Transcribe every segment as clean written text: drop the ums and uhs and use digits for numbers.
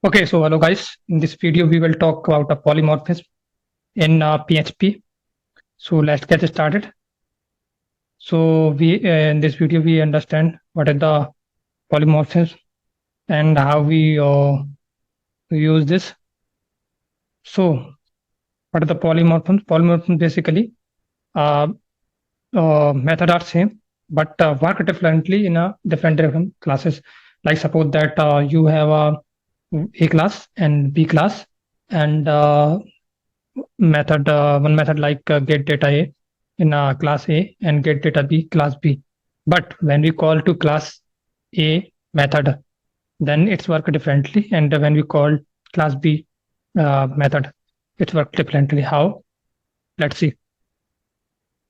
Okay, so hello guys. In this video, we will talk about a polymorphism in PHP. So let's get started. So we in this video we understand what is the polymorphism and how we use this. So what are the polymorphisms? Polymorphisms basically uh, method are same but work differently in a different classes. Like suppose that you have a class and B class and one method like get data A in class A and get data B class B. But when we call to class A method, then it's work differently. And when we call class B method, it's work differently. How? Let's see.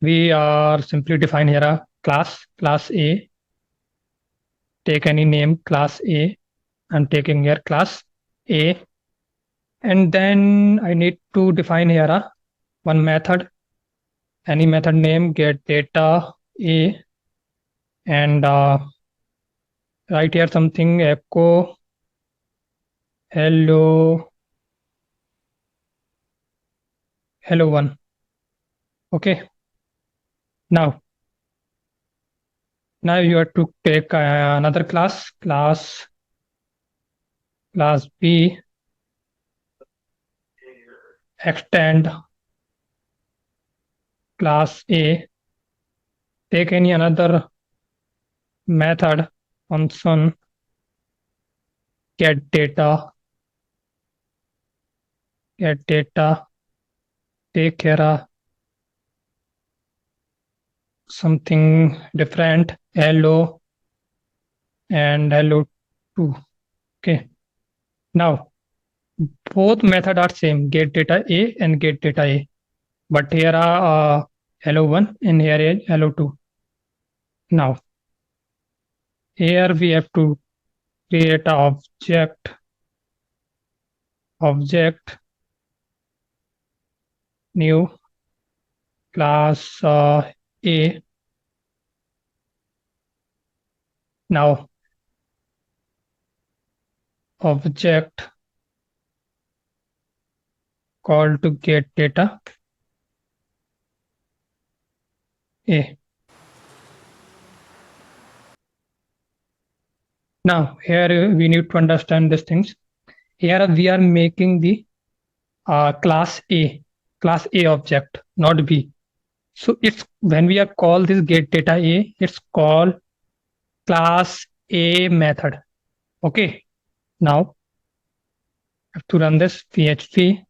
We are simply define here a class A. Take any name class A. I'm taking here class A. And then I need to define here one method, any method name get data A, and write here something echo hello 1. Okay, now you have to take another class B, extend class A, take any another method function get data, take here something different hello and hello 2. Okay, now both method are same get data A and get data A, but here are hello 1 and here is hello 2. Now here we have to create a object new class A. Now object called to get data A. Now here we need to understand these things. Here we are making the class A object, not B. So it's when we are call this get data A, it's called class A method. Okay, now I have to run this PHP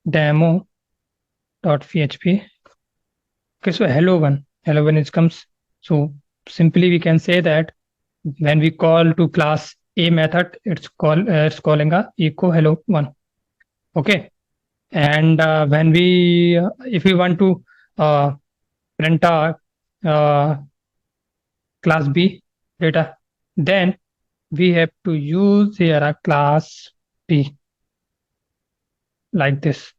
demo.php. Okay, so hello one is comes. So simply we can say that when we call to class A method, it's calling a echo hello 1. Okay, and when we if we want to print a class B data, then we have to use here a class B like this.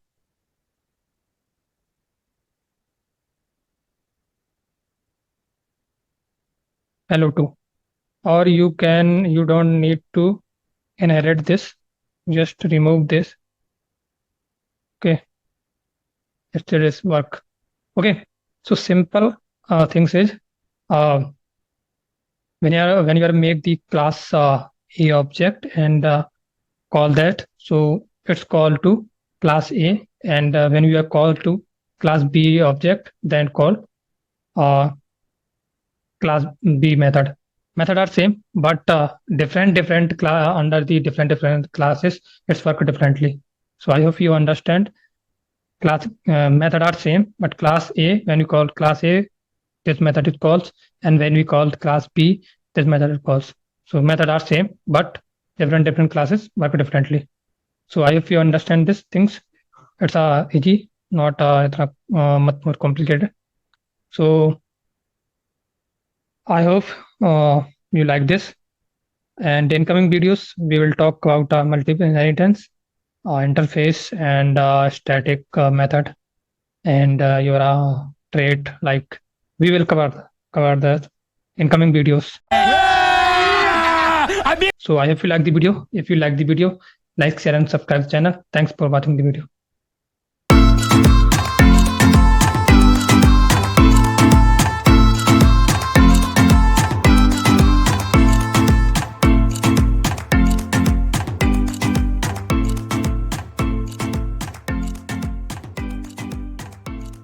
Hello 2, or you don't need to inherit this, just remove this. Okay, it still is work. Okay, so simple things is when you are make the class A object and call that, so it's called to class A, and when we are called to class B object, then call class B method are same, but different under the different classes it's work differently. So I hope you understand. Class method are same, but class A, when you call class A, this method is calls, and when we call class B, this method is calls. So method are same, but different classes work differently. So I hope you understand these things. It's easy, not much more complicated. So I hope you like this. And in coming videos, we will talk about multiple inheritance, interface, and static method, and your trait. Like we will cover that in coming videos. So I hope you like the video. If you like the video, Like, share, and subscribe channel. Thanks for watching the video.